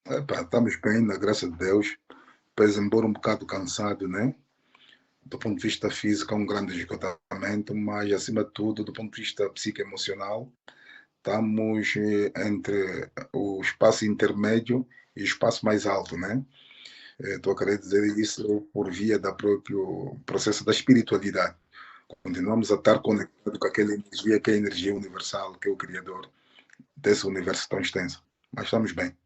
Epá, estamos bem, na graça de Deus. Pois, embora um bocado cansado, né? Do ponto de vista físico, é um grande esgotamento, mas, acima de tudo, do ponto de vista psicoemocional, estamos entre o espaço intermédio e o espaço mais alto, né? Estou a querer dizer isso por via do próprio processo da espiritualidade. Continuamos a estar conectados com aquela energia que é a energia universal, que é o Criador desse universo tão extenso. Mas estamos bem.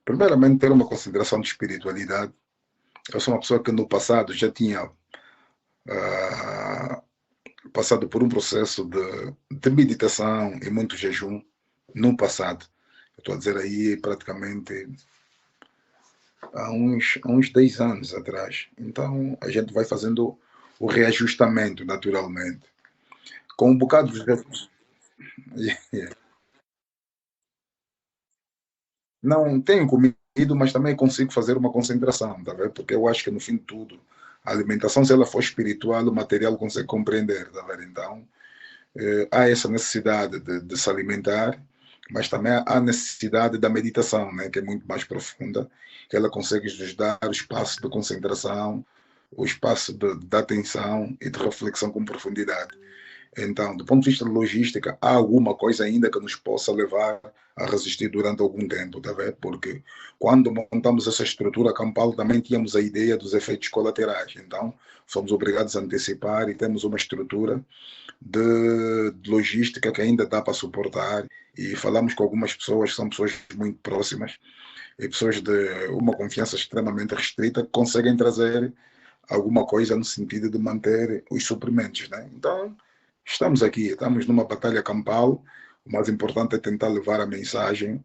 Primeiramente, ter uma consideração de espiritualidade. Eu sou uma pessoa que no passado já tinha ah, passado por um processo de meditação e muito jejum no passado. Eu estou a dizer aí praticamente há uns 10 anos atrás. Então a gente vai fazendo o reajustamento naturalmente. Com um bocado de. Não tenho comido, mas também consigo fazer uma concentração, tá vendo? Porque eu acho que no fim de tudo, a alimentação, se ela for espiritual, o material consegue compreender, tá vendo? Então, há essa necessidade de se alimentar, mas também há necessidade da meditação, né, que é muito mais profunda, que ela consegue nos dar o espaço de concentração, o espaço de atenção e de reflexão com profundidade. Então, do ponto de vista de logística, há alguma coisa ainda que nos possa levar a resistir durante algum tempo, tá vendo? Porque quando montamos essa estrutura campal, também tínhamos a ideia dos efeitos colaterais. Então, fomos obrigados a antecipar e temos uma estrutura de logística que ainda dá para suportar. E falamos com algumas pessoas que são pessoas muito próximas e pessoas de uma confiança extremamente restrita que conseguem trazer alguma coisa no sentido de manter os suprimentos. Né? Então, estamos aqui, estamos numa batalha campal. O mais importante é tentar levar a mensagem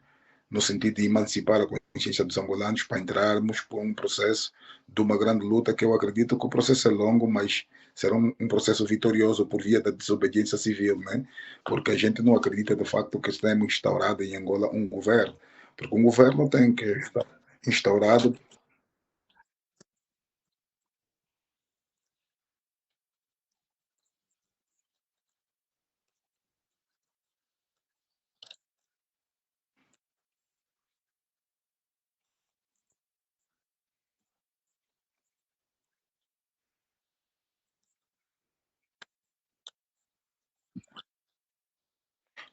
no sentido de emancipar a consciência dos angolanos para entrarmos por um processo de uma grande luta que eu acredito que o processo é longo, mas será um processo vitorioso por via da desobediência civil, né? Porque a gente não acredita de facto que estamos instaurado em Angola um governo, porque um governo tem que estar instaurado.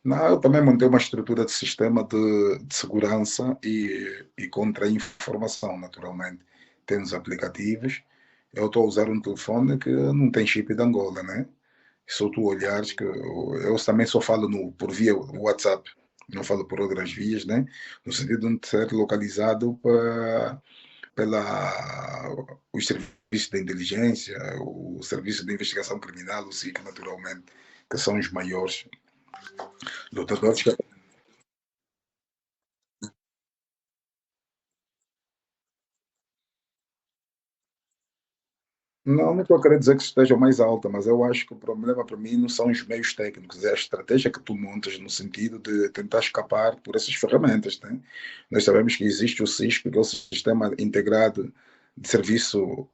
Não, eu também montei uma estrutura de sistema de segurança e contra-informação, naturalmente. Temos aplicativos. Eu estou a usar um telefone que não tem chip de Angola, né? Se tu olhares, que eu também só falo por via WhatsApp, não falo por outras vias, né? No sentido de ser localizado pela os serviços de inteligência, o serviço de investigação criminal, o SIC, naturalmente, que são os maiores lutadores. Não estou a querer dizer que esteja mais alta, mas eu acho que o problema para mim não são os meios técnicos, é a estratégia que tu montas no sentido de tentar escapar por essas ferramentas. Né? Nós sabemos que existe o CISP, que é o Sistema Integrado de Serviço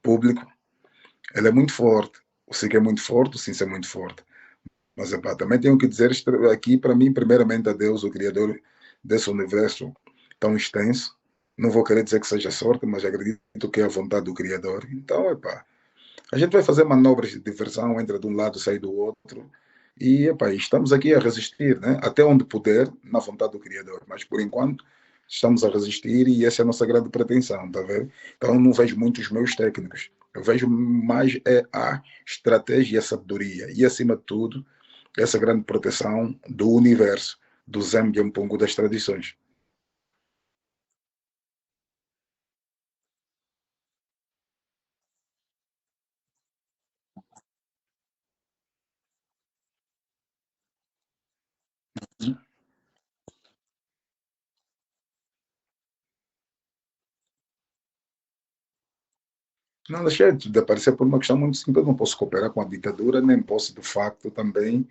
Público. Ele é muito forte, o SIC é muito forte, o CINS é muito forte. Mas epá, também tenho que dizer aqui, para mim, primeiramente, a Deus, o Criador desse universo tão extenso. Não vou querer dizer que seja sorte, mas acredito que é a vontade do Criador. Então, epá, a gente vai fazer manobras de diversão, entra de um lado, sai do outro. E epá, estamos aqui a resistir, né? Até onde puder, na vontade do Criador. Mas por enquanto estamos a resistir e essa é a nossa grande pretensão, tá vendo? Então eu não vejo muito os meus técnicos. Eu vejo mais a estratégia e a sabedoria. E acima de tudo, essa grande proteção do universo, do Zambia um pouco das tradições. Não deixei de aparecer por uma questão muito simples. Eu não posso cooperar com a ditadura, nem posso, de facto, também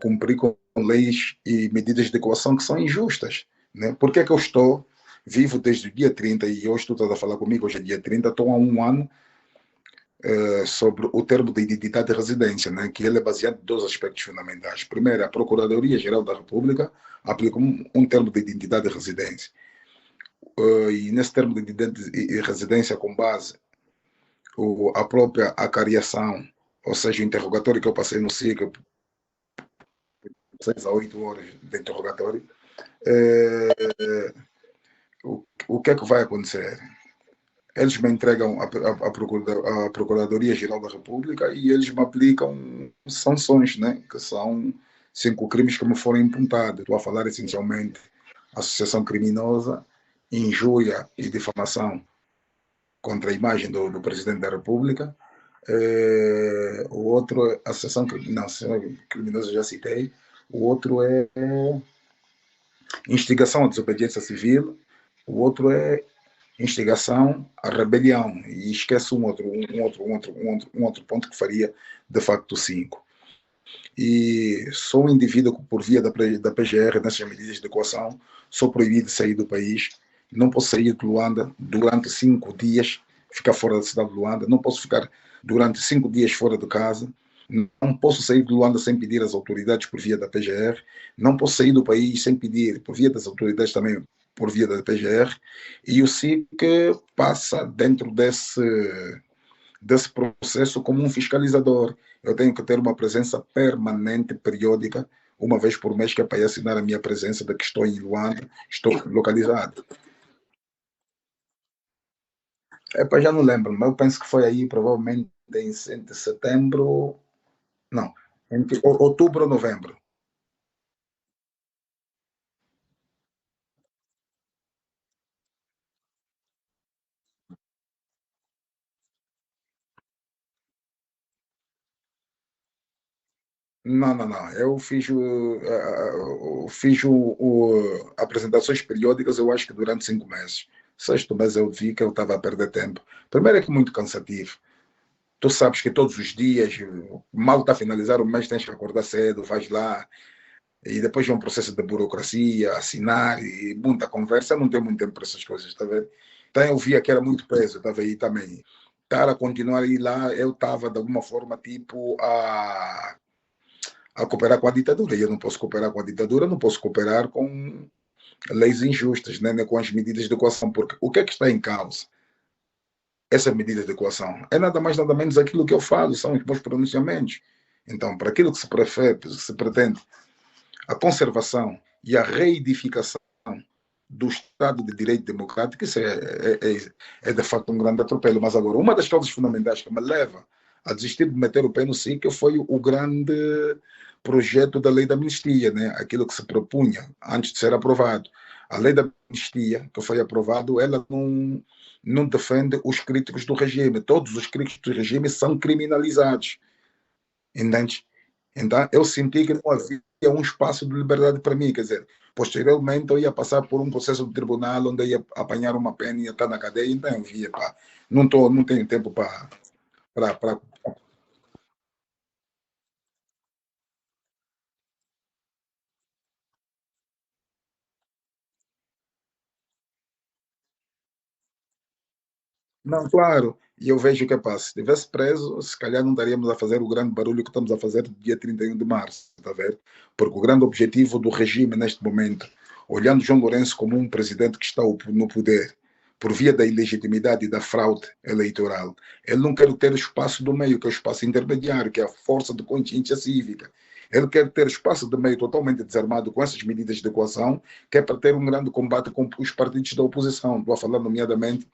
cumprir com leis e medidas de coação que são injustas. Né? Por que é que eu estou vivo desde o dia 30 e hoje tu estás a falar comigo, hoje é dia 30, estou há um ano sobre o termo de identidade de residência, né? Que ele é baseado em dois aspectos fundamentais. Primeiro, a Procuradoria-Geral da República aplica um termo de identidade de residência. E nesse termo de identidade de residência, com base a própria acariação, ou seja, o interrogatório que eu passei no SIC, 6 a 8 horas de interrogatório, o que é que vai acontecer? Eles me entregam a Procuradoria-Geral da República e eles me aplicam sanções, né? Que são 5 crimes que me foram imputados. Estou a falar essencialmente associação criminosa, injúria e difamação contra a imagem do Presidente da República. O outro é associação criminosa, já citei. O outro é instigação à desobediência civil. O outro é instigação à rebelião. E esquece um outro ponto que faria, de facto, 5. E sou um indivíduo que, por via da PGR, nessas medidas de coação, sou proibido de sair do país. Não posso sair de Luanda durante 5 dias, ficar fora da cidade de Luanda. Não posso ficar durante 5 dias fora de casa. Não posso sair de Luanda sem pedir às autoridades por via da PGR. Não posso sair do país sem pedir por via das autoridades também por via da PGR. E o SIC passa dentro desse processo como um fiscalizador. Eu tenho que ter uma presença permanente, periódica, uma vez por mês, que é para assinar a minha presença de que estou em Luanda, estou localizado. Já não lembro, mas eu penso que foi aí, provavelmente em setembro, não, entre outubro ou novembro. Não, não, não. Eu fiz apresentações periódicas, eu acho que durante 5 meses. Sexto mês eu vi que eu estava a perder tempo. Primeiro é que é muito cansativo. Tu sabes que todos os dias, mal está a finalizar o mês, tens que acordar cedo, vais lá, e depois é um processo de burocracia, assinar, e muita conversa. Eu não tenho muito tempo para essas coisas, está vendo? Então eu via que era muito peso, estava aí também. Estar a continuar a ir lá, eu estava de alguma forma tipo a cooperar com a ditadura. E eu não posso cooperar com a ditadura, não posso cooperar com leis injustas, né, com as medidas de coação, porque o que é que está em causa? Essa medida de coação é nada mais, nada menos aquilo que eu falo, são os meus pronunciamentos. Então, para aquilo que se prefere, que se pretende, a conservação e a reedificação do Estado de Direito Democrático, isso é de facto um grande atropelo. Mas agora, uma das causas fundamentais que me leva a desistir de meter o pé no SIC foi o grande projeto da lei da amnistia, né? Aquilo que se propunha antes de ser aprovado. A lei da amnistia, que foi aprovado, ela não defende os críticos do regime. Todos os críticos do regime são criminalizados. Entende? Então, eu senti que não havia um espaço de liberdade para mim. Quer dizer, posteriormente eu ia passar por um processo de tribunal onde eu ia apanhar uma pena e ia estar na cadeia. Então, eu via, pá, não tenho tempo para. Não, claro. E eu vejo que, pá, se estivesse preso, se calhar não estaríamos a fazer o grande barulho que estamos a fazer no dia 31 de março, está a ver? Porque o grande objetivo do regime neste momento, olhando João Lourenço como um presidente que está no poder, por via da ilegitimidade e da fraude eleitoral, ele não quer ter o espaço do meio, que é o espaço intermediário, que é a força de consciência cívica. Ele quer ter espaço de meio totalmente desarmado com essas medidas de coação, que é para ter um grande combate com os partidos da oposição. Estou a falar, nomeadamente,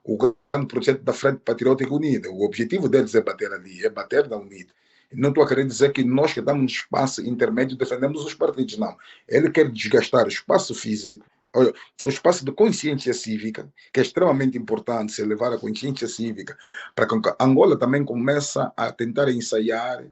o grande projeto da Frente Patriótica Unida. O objetivo deles é bater ali, é bater na Unida. Não estou a querer dizer que nós que damos espaço intermédio defendemos os partidos, não. Ele quer desgastar o espaço físico, olha, o espaço de consciência cívica, que é extremamente importante, se elevar a consciência cívica, para que Angola também comece a tentar ensaiar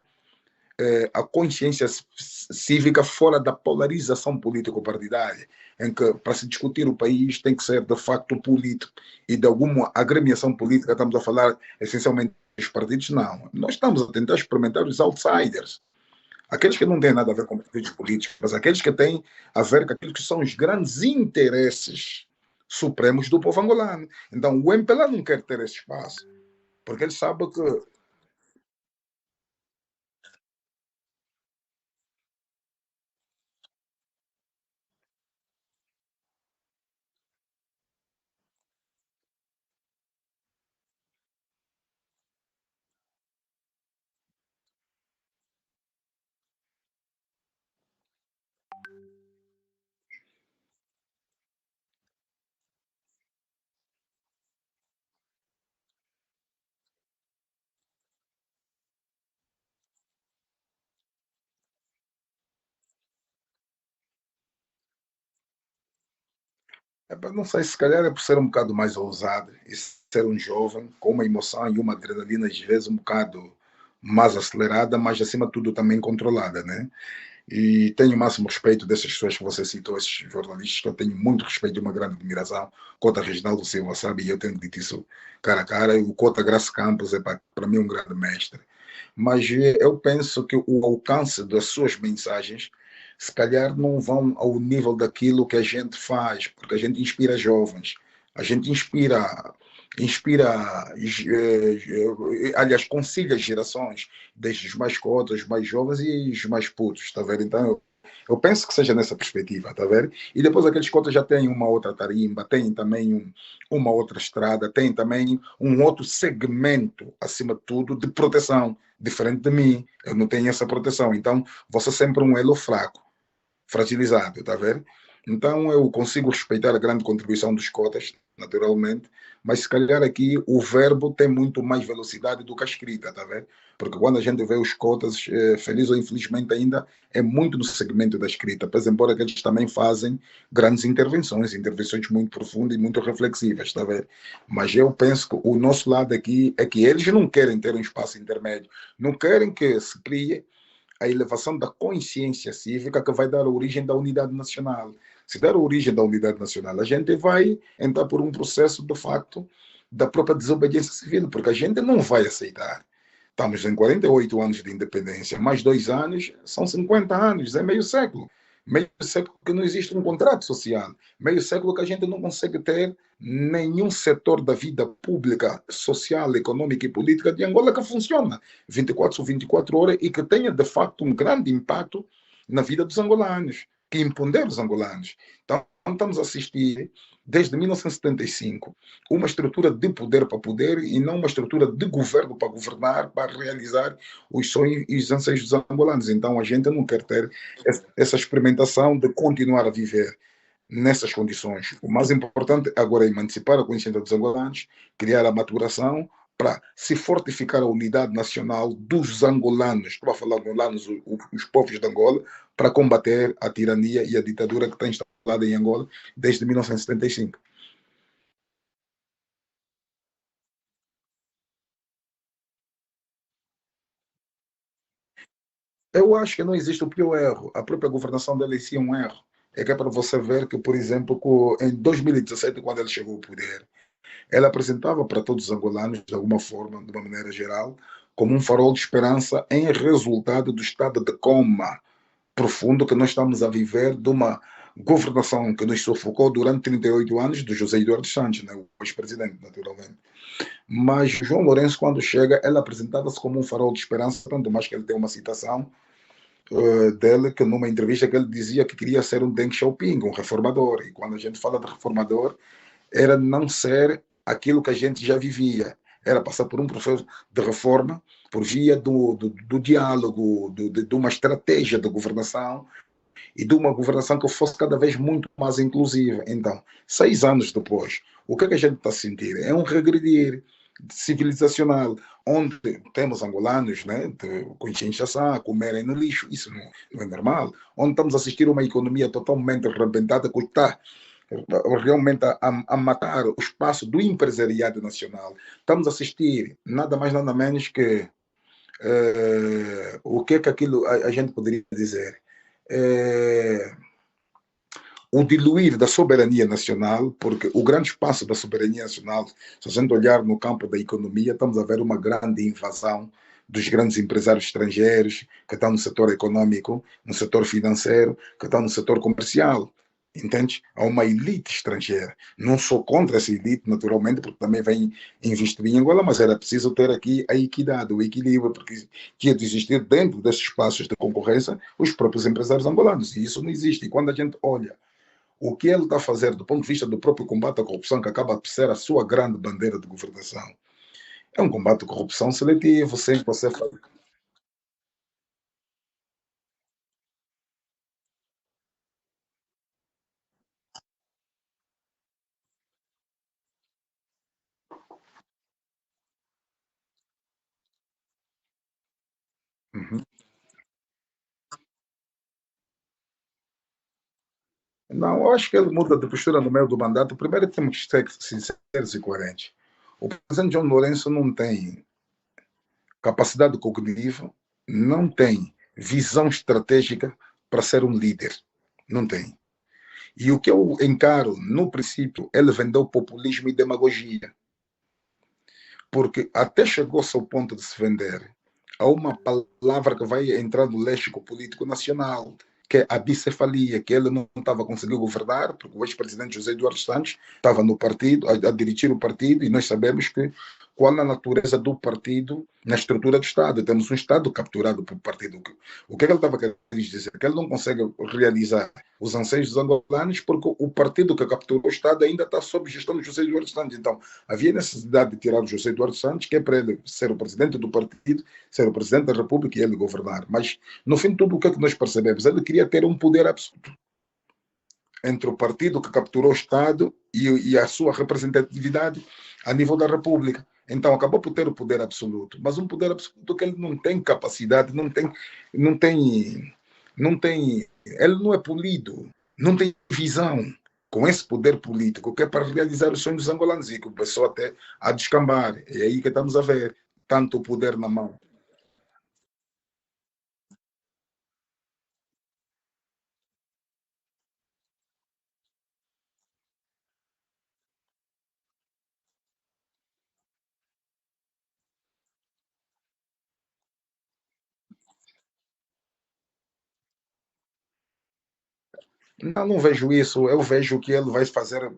a consciência cívica fora da polarização político-partidária, em que para se discutir o país tem que ser de facto político e de alguma agremiação política. Estamos a falar essencialmente dos partidos, não. Nós estamos a tentar experimentar os outsiders, aqueles que não têm nada a ver com partidos políticos, mas aqueles que têm a ver com aqueles que são os grandes interesses supremos do povo angolano. Então, o MPLA não quer ter esse espaço, porque ele sabe que não sei, se calhar é por ser um bocado mais ousado e ser um jovem com uma emoção e uma adrenalina, às vezes, um bocado mais acelerada, mas acima de tudo também controlada, né? E tenho o máximo respeito dessas pessoas que você citou, esses jornalistas, que eu tenho muito respeito e uma grande admiração. Cota Reginaldo Silva, sabe? E eu tenho dito isso cara a cara. E o Cota Graça Campos é, para mim, um grande mestre. Mas eu penso que o alcance das suas mensagens se calhar não vão ao nível daquilo que a gente faz, porque a gente inspira jovens, a gente inspira, aliás, concilia gerações, desde os mais cotas, os mais jovens e os mais putos, está a ver? Então, eu penso que seja nessa perspectiva, está a ver? E depois aqueles cotas já têm uma outra tarimba, têm também uma outra estrada, têm também um outro segmento, acima de tudo, de proteção, diferente de mim. Eu não tenho essa proteção, então vou ser sempre um elo fraco, fragilizado, está a ver? Então eu consigo respeitar a grande contribuição dos cotas, naturalmente, mas se calhar aqui o verbo tem muito mais velocidade do que a escrita, está a ver? Porque quando a gente vê os cotas, feliz ou infelizmente ainda, é muito no segmento da escrita, pois embora que eles também fazem grandes intervenções, intervenções muito profundas e muito reflexivas, está a ver? Mas eu penso que o nosso lado aqui é que eles não querem ter um espaço intermédio, não querem que se crie a elevação da consciência cívica que vai dar origem da unidade nacional. Se der origem da unidade nacional, a gente vai entrar por um processo, de facto, da própria desobediência civil, porque a gente não vai aceitar. Estamos em 48 anos de independência, mais 2 anos são 50 anos, é meio século. Meio século que não existe um contrato social, meio século que a gente não consegue ter nenhum setor da vida pública, social, econômica e política de Angola que funciona 24 sobre 24 horas e que tenha, de facto, um grande impacto na vida dos angolanos, que imponder os angolanos. Então, estamos a assistir, desde 1975, uma estrutura de poder para poder e não uma estrutura de governo para governar, para realizar os sonhos e os anseios dos angolanos. Então, a gente não quer ter essa experimentação de continuar a viver nessas condições. O mais importante agora é emancipar a consciência dos angolanos, criar a maturação para se fortificar a unidade nacional dos angolanos, estou a falar angolanos, os povos de Angola, para combater a tirania e a ditadura que está instalada em Angola desde 1975. Eu acho que não existe o pior erro. A própria governação dele em si é um erro. É que é para você ver que, por exemplo, em 2017, quando ele chegou ao poder, ela apresentava para todos os angolanos, de alguma forma, de uma maneira geral, como um farol de esperança em resultado do estado de coma profundo que nós estamos a viver, de uma governação que nos sufocou durante 38 anos, do José Eduardo Santos, né, o ex-presidente, naturalmente. Mas João Lourenço, quando chega, ela apresentava-se como um farol de esperança, tanto mais que ele tem uma citação dele, que numa entrevista que ele dizia que queria ser um Deng Xiaoping, um reformador. E quando a gente fala de reformador, era não ser aquilo que a gente já vivia, era passar por um processo de reforma por via do diálogo, de uma estratégia de governação e de uma governação que fosse cada vez muito mais inclusiva. Então, 6 anos depois, o que é que a gente está a sentir? É um regredir civilizacional, onde temos angolanos, né, de conscientização, a comerem no lixo, isso não é normal, onde estamos a assistir a uma economia totalmente arrebentada, que está realmente a matar o espaço do empresariado nacional. Estamos a assistir nada mais nada menos que O que é que aquilo a gente poderia dizer? É, o diluir da soberania nacional, porque o grande espaço da soberania nacional, se a gente olhar no campo da economia, estamos a ver uma grande invasão dos grandes empresários estrangeiros que estão no setor econômico, no setor financeiro, que estão no setor comercial. Entende? Há uma elite estrangeira. Não sou contra essa elite, naturalmente, porque também vem investir em Angola, mas era preciso ter aqui a equidade, o equilíbrio, porque tinha de existir dentro desses espaços de concorrência os próprios empresários angolanos, e isso não existe. E quando a gente olha o que ele está a fazer do ponto de vista do próprio combate à corrupção, que acaba por ser a sua grande bandeira de governação, é um combate à corrupção seletivo, sem você fazer. Uhum. Não, eu acho que ele muda de postura no meio do mandato. Primeiro temos que ser sinceros e coerentes. O presidente João Lourenço não tem capacidade cognitiva, não tem visão estratégica para ser um líder. Não tem. E o que eu encaro, no princípio, ele vendeu populismo e demagogia. Porque até chegou-se ao ponto de se vender a uma palavra que vai entrar no léxico político nacional, que é a bicefalia, que ele não estava conseguindo governar, porque o ex-presidente José Eduardo Santos estava no partido, a dirigir o partido, e nós sabemos que qual a natureza do partido na estrutura do Estado. Temos um Estado capturado pelo partido. O que é que ele estava querendo dizer? Que ele não consegue realizar os anseios dos angolanos porque o partido que capturou o Estado ainda está sob gestão de José Eduardo Santos. Então, havia necessidade de tirar o José Eduardo Santos, que é para ele ser o presidente do partido, ser o presidente da República e ele governar. Mas, no fim de tudo, o que é que nós percebemos? Ele queria ter um poder absoluto entre o partido que capturou o Estado e a sua representatividade a nível da República. Então, acabou por ter o poder absoluto, mas um poder absoluto que ele não tem capacidade, não tem, não tem, ele não é polido, não tem visão com esse poder político que é para realizar os sonhos dos angolanos e que começou até a descambar. É aí que estamos a ver tanto o poder na mão. Não vejo isso. Eu vejo que ele vai fazer,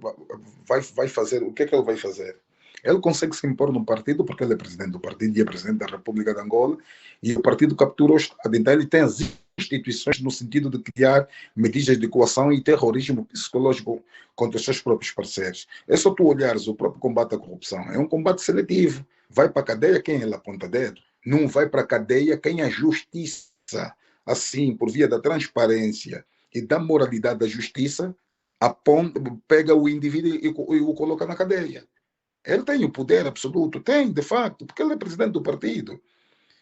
vai fazer. O que é que ele vai fazer? Ele consegue se impor no partido porque ele é presidente do partido e é presidente da República de Angola e o partido capturou o Estado. Então ele tem as instituições no sentido de criar medidas de coação e terrorismo psicológico contra os seus próprios parceiros. É só tu olhares o próprio combate à corrupção. É um combate seletivo. Vai para a cadeia quem ele aponta dedo. Não vai para a cadeia quem a justiça, assim, por via da transparência e da moralidade da justiça, aponta, pega o indivíduo e o coloca na cadeia. Ele tem o poder absoluto, tem, de facto, porque ele é presidente do partido.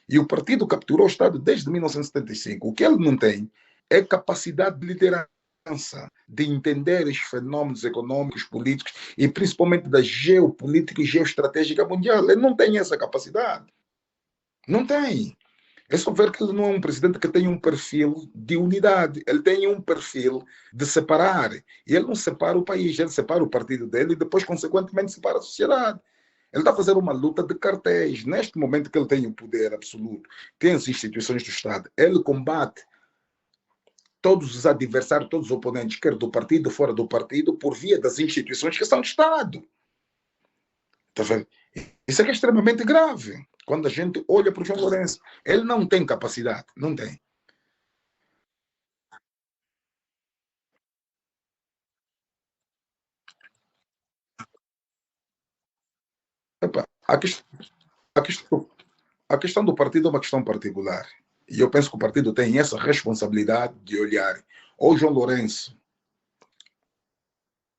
E o partido capturou o Estado desde 1975. O que ele não tem é capacidade de liderança, de entender os fenômenos econômicos, políticos e principalmente da geopolítica e geoestratégica mundial. Ele não tem essa capacidade. Não tem. É só ver que ele não é um presidente que tem um perfil de unidade, ele tem um perfil de separar. E ele não separa o país, ele separa o partido dele e depois, consequentemente, separa a sociedade. Ele está a fazer uma luta de cartéis. Neste momento que ele tem o poder absoluto, tem as instituições do Estado, ele combate todos os adversários, todos os oponentes, quer do partido, fora do partido, por via das instituições que são do Estado. Tá vendo? Isso é que é extremamente grave. Quando a gente olha para o João Lourenço, ele não tem capacidade, não tem. Epa, a, questão, a questão do partido é uma questão particular. E eu penso que o partido tem essa responsabilidade de olhar ou João Lourenço,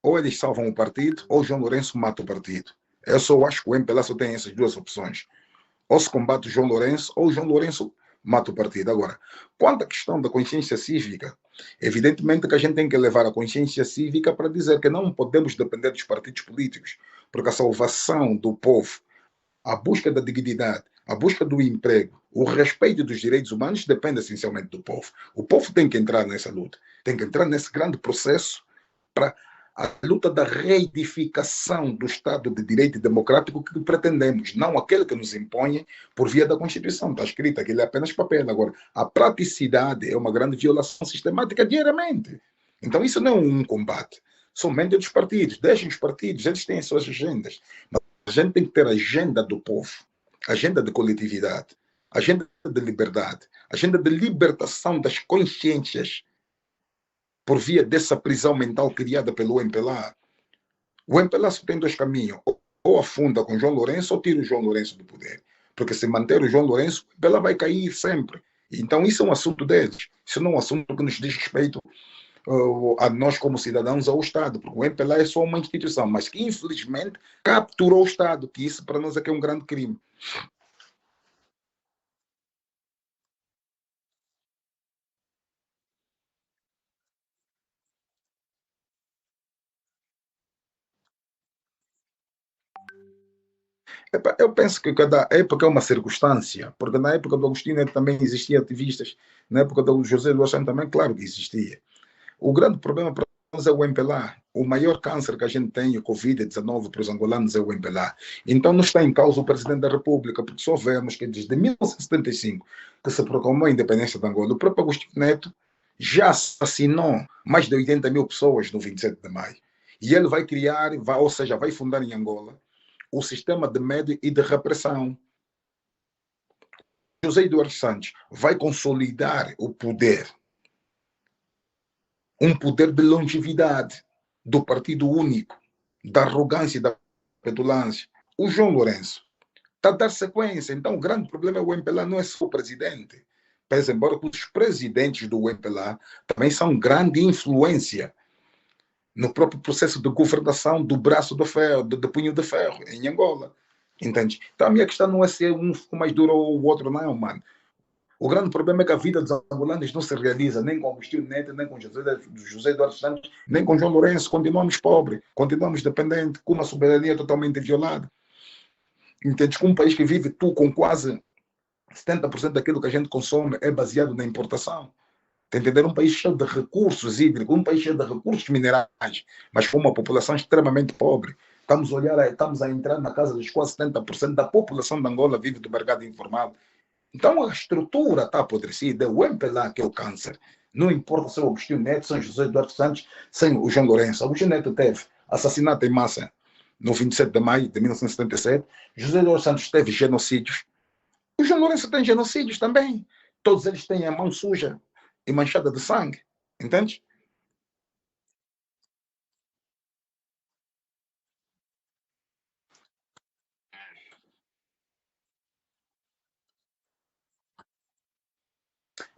ou eles salvam o partido, ou João Lourenço mata o partido. Eu só acho que o MPLA só tem essas duas opções. Ou se combate o João Lourenço, ou o João Lourenço mata o partido. Agora, quanto à questão da consciência cívica, evidentemente que a gente tem que levar a consciência cívica para dizer que não podemos depender dos partidos políticos, porque a salvação do povo, a busca da dignidade, a busca do emprego, o respeito dos direitos humanos depende essencialmente do povo. O povo tem que entrar nessa luta, tem que entrar nesse grande processo para a luta da reedificação do Estado de Direito democrático que pretendemos, não aquele que nos impõe por via da Constituição. Está escrito, aquilo é apenas papel. Agora, a praticidade é uma grande violação sistemática diariamente. Então, isso não é um combate. Somente dos partidos. Deixem os partidos, eles têm as suas agendas. Mas a gente tem que ter a agenda do povo, agenda de coletividade, agenda de liberdade, agenda de libertação das consciências por via dessa prisão mental criada pelo MPLA. O MPLA só tem dois caminhos: ou afunda com João Lourenço ou tira o João Lourenço do poder. Porque se manter o João Lourenço, o MPLA vai cair sempre. Então isso é um assunto deles. Isso não é um assunto que nos diz respeito a nós como cidadãos ao Estado, porque o MPLA é só uma instituição, mas que infelizmente capturou o Estado, que isso para nós é que é um grande crime. Eu penso que cada época é uma circunstância, porque na época do Agostinho também existia ativistas, na época do José Eduardo Santos também, claro que existia. O grande problema para nós é o MPLA. O maior câncer que a gente tem, o Covid-19 para os angolanos, é o MPLA. Então não está em causa o presidente da República, porque só vemos que desde 1975 que se proclamou a independência de Angola, o próprio Agostinho Neto já assassinou mais de 80 mil pessoas no 27 de maio. E ele vai criar, ou seja, vai fundar em Angola o sistema de medo e de repressão. José Eduardo Santos vai consolidar o poder, um poder de longevidade do partido único, da arrogância e da petulância. O João Lourenço está a dar sequência. Então, o grande problema é o MPLA, não é só o presidente. Pese embora que os presidentes do MPLA também são grande influência no próprio processo de governação do braço de ferro, de punho de ferro, em Angola. Entende? Então, a minha questão não é se um ficou mais duro ou o outro, não, mano. O grande problema é que a vida dos angolanos não se realiza nem com Agostinho Neto, nem com José Eduardo Santos, nem com João Lourenço. Continuamos pobres, continuamos dependentes, com uma soberania totalmente violada. Entende? Com um país que vive tu com quase 70% daquilo que a gente consome é baseado na importação. Entender? Um país cheio de recursos hídricos, um país cheio de recursos minerais, mas com uma população extremamente pobre. Estamos a entrar na casa dos quase 70% da população de Angola vive do mercado informal. Então a estrutura está apodrecida, é o MPLA que é o câncer. Não importa se é o Agostinho Neto, São José Eduardo Santos, sem o João Lourenço. Agostinho Neto teve assassinato em massa no 27 de maio de 1977. José Eduardo Santos teve genocídios. O João Lourenço tem genocídios também. Todos eles têm a mão suja e manchada de sangue. Entende?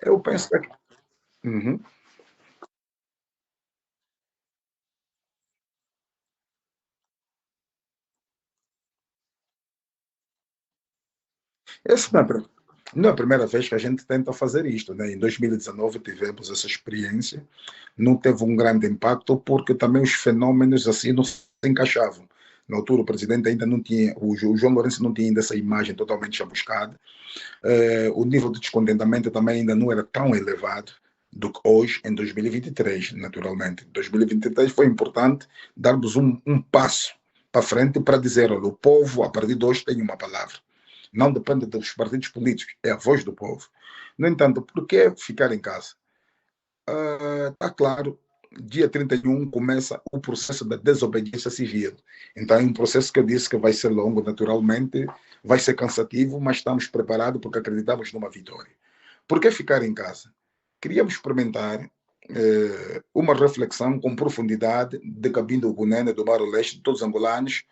Eu penso que. Uhum. Essa não é a primeira vez que a gente tenta fazer isto. Né? Em 2019 tivemos essa experiência, não teve um grande impacto porque também os fenômenos assim não se encaixavam. Na altura o presidente ainda não tinha, o João Lourenço não tinha ainda essa imagem totalmente chamuscada, o nível de descontentamento também ainda não era tão elevado do que hoje, em 2023, naturalmente. 2023 foi importante darmos um passo para frente para dizer, olha, o povo, a partir de hoje, tem uma palavra. Não depende dos partidos políticos, é a voz do povo. No entanto, por que ficar em casa? Está claro, dia 31 começa o processo da desobediência civil. Então, é um processo que eu disse que vai ser longo, naturalmente, vai ser cansativo, mas estamos preparados porque acreditamos numa vitória. Por que ficar em casa? Queríamos experimentar uma reflexão com profundidade de Cabinda Gunene, do Mar Leste, de todos os angolanos,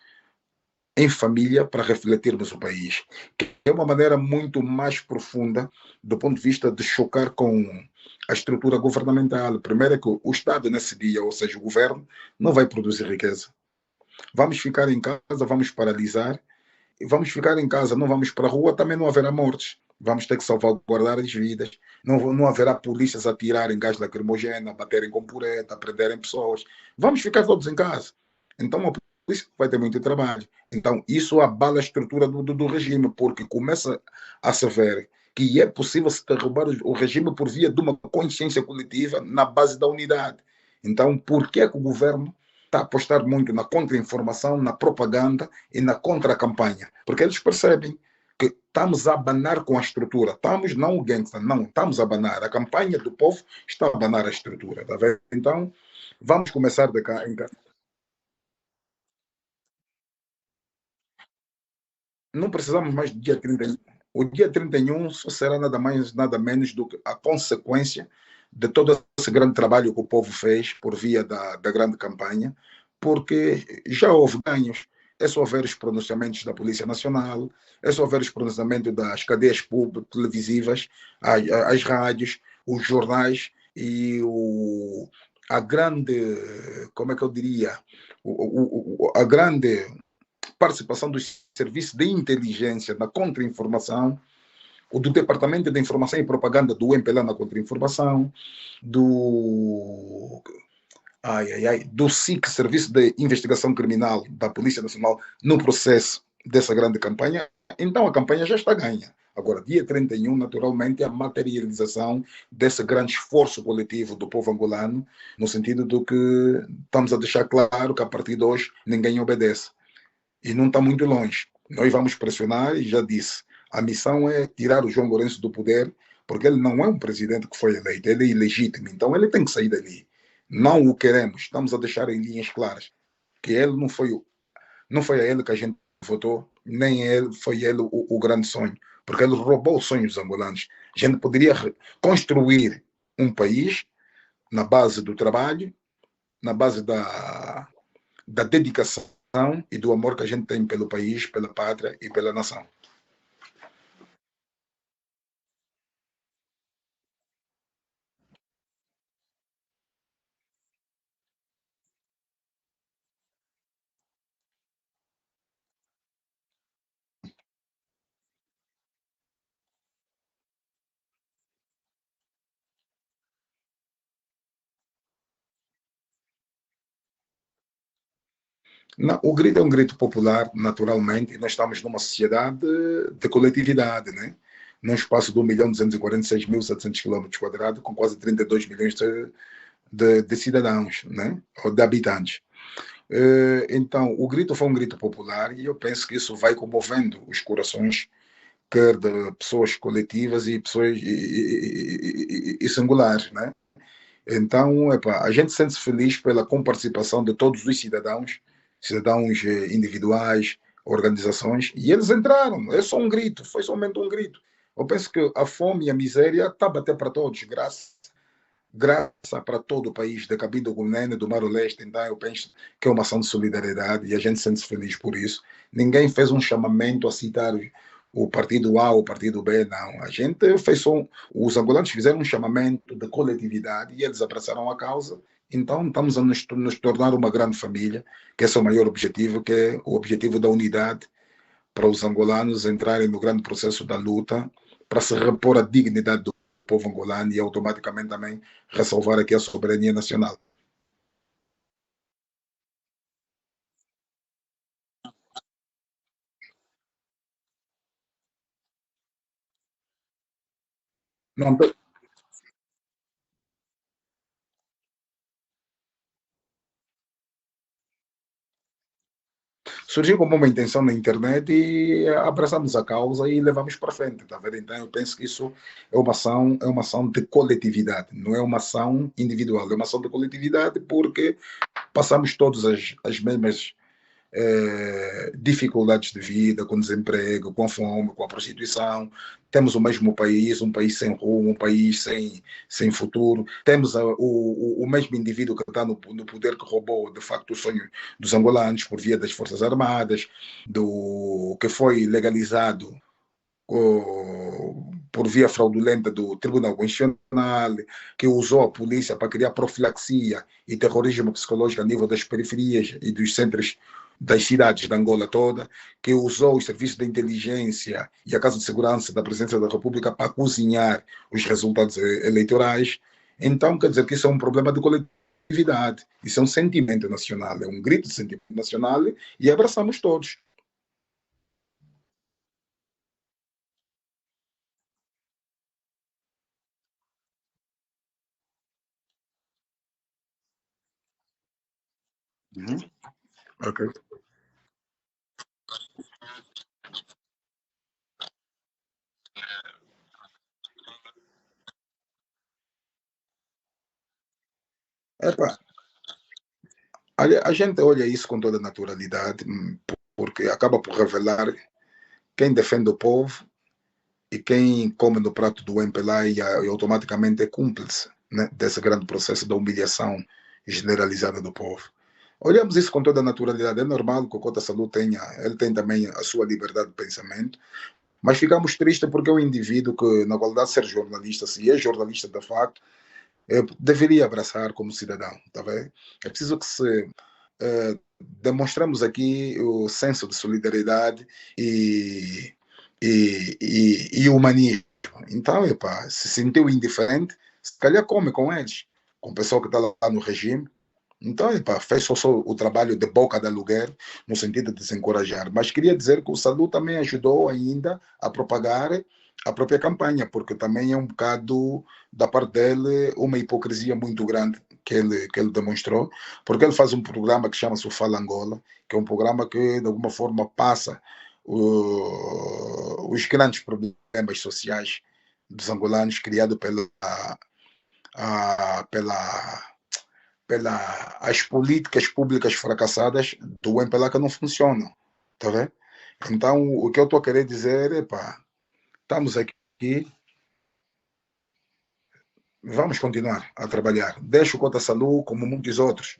em família, para refletirmos o país. Que é uma maneira muito mais profunda do ponto de vista de chocar com a estrutura governamental. Primeiro é que o Estado nesse dia, ou seja, o governo, não vai produzir riqueza. Vamos ficar em casa, vamos paralisar, e vamos ficar em casa, não vamos para a rua, também não haverá mortes. Vamos ter que salvaguardar as vidas. Não haverá polícias a tirarem gás lacrimogêneo, a baterem com pureta, a prenderem pessoas. Vamos ficar todos em casa. Então, polícia vai ter muito trabalho. Então, isso abala a estrutura do regime, porque começa a se ver que é possível se derrubar o regime por via de uma consciência coletiva na base da unidade. Então, por que o governo está a apostar muito na contra-informação, na propaganda e na contra-campanha? Porque eles percebem que estamos a abanar com a estrutura. Estamos, não o gangster, não, estamos a abanar. A campanha do povo está a abanar a estrutura. Tá vendo? Então, vamos começar de cá em cá. Não precisamos mais do dia 31. O dia 31 só será nada mais, nada menos do que a consequência de todo esse grande trabalho que o povo fez por via da grande campanha, porque já houve ganhos. É só ver os pronunciamentos da Polícia Nacional, é só ver os pronunciamentos das cadeias públicas, televisivas, as rádios, os jornais e a grande, como é que eu diria, a grande participação dos serviços de inteligência na contra-informação, o do Departamento de Informação e Propaganda do MPLA na contra-informação, do do SIC, Serviço de Investigação Criminal da Polícia Nacional, no processo dessa grande campanha. Então a campanha já está ganha. Agora, dia 31, naturalmente, é a materialização desse grande esforço coletivo do povo angolano, no sentido do que estamos a deixar claro que a partir de hoje ninguém obedece. E não está muito longe. Nós vamos pressionar, e já disse, a missão é tirar o João Lourenço do poder, porque ele não é um presidente que foi eleito, ele é ilegítimo, então ele tem que sair dali. Não o queremos, estamos a deixar em linhas claras, que ele não foi a ele que a gente votou, nem ele, foi ele o grande sonho, porque ele roubou os sonhos dos angolanos. A gente poderia construir um país na base do trabalho, na base da dedicação e do amor que a gente tem pelo país, pela pátria e pela nação. Não, o grito é um grito popular, naturalmente, e nós estamos numa sociedade de coletividade, né? Num espaço de 1.246.700 km², com quase 32 milhões de cidadãos, né? Ou de habitantes. Então, o grito foi um grito popular e eu penso que isso vai comovendo os corações, quer de pessoas coletivas e pessoas e singulares, né? Então, epa, a gente sente-se feliz pela comparticipação de todos os cidadãos, cidadãos individuais, organizações, e eles entraram. É só um grito, foi somente um grito. Eu penso que a fome e a miséria está a bater para todos, graça para todo o país, da Cabinda do Guiné, do Mar Leste. Então, eu penso que é uma ação de solidariedade e a gente sente-se feliz por isso. Ninguém fez um chamamento a citar o partido A ou o partido B, não. A gente fez só, os angolanos fizeram um chamamento de coletividade e eles abraçaram a causa. Então, estamos a nos tornar uma grande família, que esse é o maior objetivo, que é o objetivo da unidade, para os angolanos entrarem no grande processo da luta, para se repor a dignidade do povo angolano e automaticamente também ressalvar aqui a soberania nacional. Não, surgiu como uma intenção na internet e abraçamos a causa e levamos para frente, tá vendo? Então eu penso que isso é uma ação de coletividade, não é uma ação individual, é uma ação de coletividade porque passamos todas as mesmas dificuldades de vida, com desemprego, com fome, com a prostituição. Temos o mesmo país, um país sem rumo, um país sem futuro. Temos o mesmo indivíduo que está no poder que roubou, de facto, o sonho dos angolanos por via das Forças Armadas, do que foi legalizado por via fraudulenta do Tribunal Constitucional, que usou a polícia para criar profilaxia e terrorismo psicológico a nível das periferias e dos centros das cidades da Angola toda, que usou os serviços de inteligência e a Casa de Segurança da Presidência da República para cozinhar os resultados eleitorais. Então, quer dizer que isso é um problema de coletividade. coletividade. Isso é um sentimento nacional, é um grito de sentimento nacional e abraçamos todos. Uhum. Ok. Epa, a gente olha isso com toda naturalidade, porque acaba por revelar quem defende o povo e quem come no prato do MPLA e automaticamente é cúmplice, né, desse grande processo da humilhação generalizada do povo. Olhamos isso com toda a naturalidade. É normal que o Cota Salu tenha, ele tem também a sua liberdade de pensamento, mas ficamos tristes porque é um indivíduo que, na qualidade de ser jornalista, se é jornalista de facto, deveria abraçar como cidadão, tá vendo? É preciso que se demonstramos aqui o senso de solidariedade e, e humanismo. Então, epa, se sentiu indiferente, se calhar come com eles, com o pessoal que está lá no regime. Então, epa, fez só o trabalho de boca de aluguer, no sentido de desencorajar. Mas queria dizer que o Sadu também ajudou ainda a propagar a própria campanha, porque também é um bocado da parte dele uma hipocrisia muito grande que ele demonstrou, porque ele faz um programa que chama-se o Fala Angola, que é um programa que de alguma forma passa os grandes problemas sociais dos angolanos criado pela as políticas públicas fracassadas do MPLA que não funcionam. Tá vendo? Então, o que eu estou a querer dizer é, pá, estamos aqui, vamos continuar a trabalhar. Deixa o Cota Salu, como muitos outros.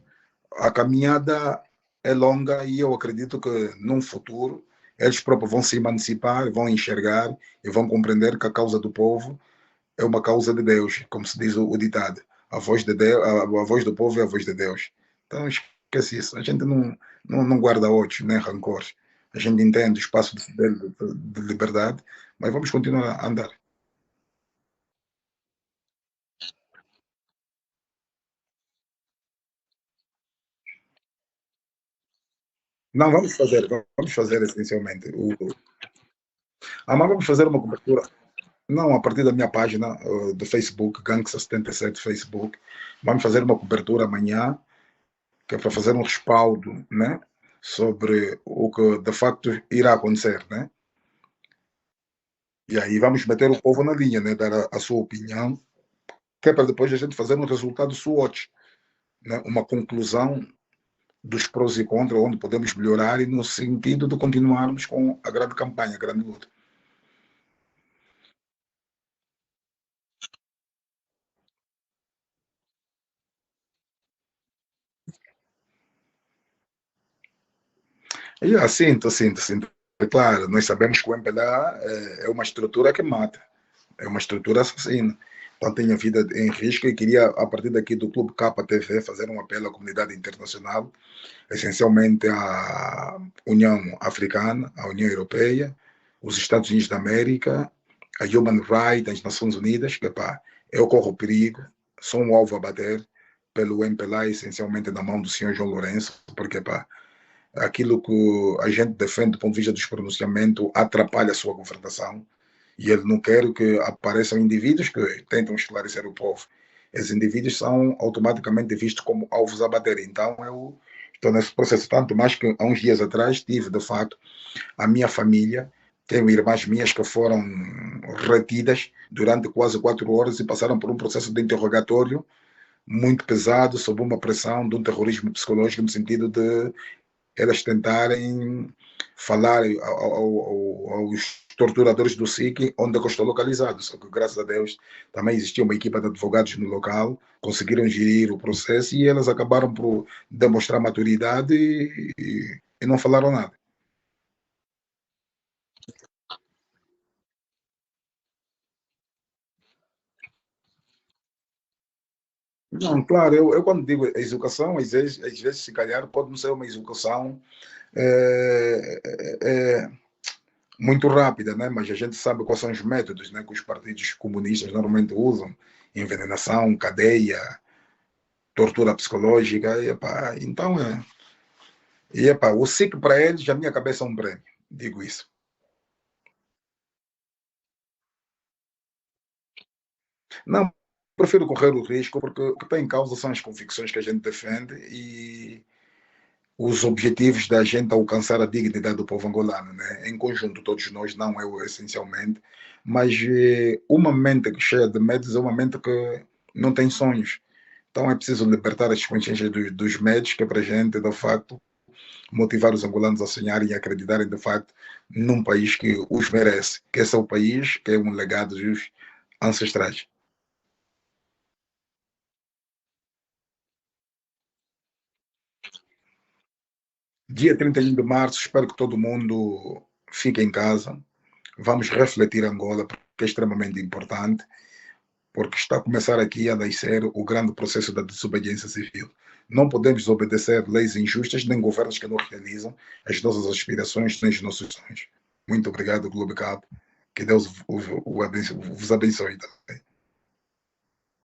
A caminhada é longa e eu acredito que num futuro eles próprios vão se emancipar, vão enxergar e vão compreender que a causa do povo é uma causa de Deus, como se diz o ditado. A voz, de Deus, a voz do povo é a voz de Deus. Então, esquece isso. A gente não guarda ódio, nem rancor. A gente entende o espaço de liberdade, mas vamos continuar a andar. Não, vamos fazer essencialmente. Mas vamos fazer uma cobertura. Não, a partir da minha página do Facebook, Gangsta77 Facebook, vamos fazer uma cobertura amanhã, que é para fazer um respaldo, né, sobre o que de facto irá acontecer, né? E aí vamos meter o povo na linha, né, dar a sua opinião, que é para depois a gente fazer um resultado SWOT, né, uma conclusão dos prós e contras, onde podemos melhorar e no sentido de continuarmos com a grande campanha, a grande luta. E sinto. É claro, nós sabemos que o MPLA é uma estrutura que mata, é uma estrutura assassina. Então tem a vida em risco e queria, a partir daqui do Clube KTV, fazer um apelo à comunidade internacional, essencialmente à União Africana, à União Europeia, os Estados Unidos da América, a Human Rights, as Nações Unidas, que pá, eu corro perigo, sou um alvo a bater pelo MPLA, essencialmente na mão do senhor João Lourenço, porque pá, aquilo que a gente defende do ponto de vista dos pronunciamentos atrapalha a sua governação e ele não quer que apareçam indivíduos que tentam esclarecer o povo. Esses indivíduos são automaticamente vistos como alvos a bater. Então eu estou nesse processo, tanto mais que há uns dias atrás tive, de fato, a minha família, tenho irmãs minhas que foram retidas durante quase 4 horas e passaram por um processo de interrogatório muito pesado, sob uma pressão de um terrorismo psicológico, no sentido de elas tentarem falar aos torturadores do SIC onde eu estou localizado. Só que, graças a Deus, também existia uma equipa de advogados no local, conseguiram gerir o processo e elas acabaram por demonstrar maturidade e não falaram nada. Não, claro, eu quando digo educação, às vezes, se calhar, pode não ser uma educação é, é, muito rápida, né? Mas a gente sabe quais são os métodos, né, que os partidos comunistas normalmente usam: envenenação, cadeia, tortura psicológica. E, epá, então, epá, o SIC para eles, a minha cabeça é um prêmio, digo isso. Não, prefiro correr o risco, porque o que está em causa são as convicções que a gente defende e os objetivos da gente alcançar a dignidade do povo angolano, né? Em conjunto, todos nós, não eu essencialmente, mas uma mente que cheia de medos é uma mente que não tem sonhos. Então é preciso libertar as consciências dos médios, que é para a gente, de facto, motivar os angolanos a sonharem e acreditarem, de facto, num país que os merece, que esse é o país, que é um legado dos ancestrais. Dia 31 de março, espero que todo mundo fique em casa. Vamos refletir Angola, porque é extremamente importante, porque está a começar aqui a nascer o grande processo da desobediência civil. Não podemos obedecer leis injustas, nem governos que não realizam as nossas aspirações, nem os nossos sonhos. Muito obrigado, Globo Cap. Que Deus vos abençoe.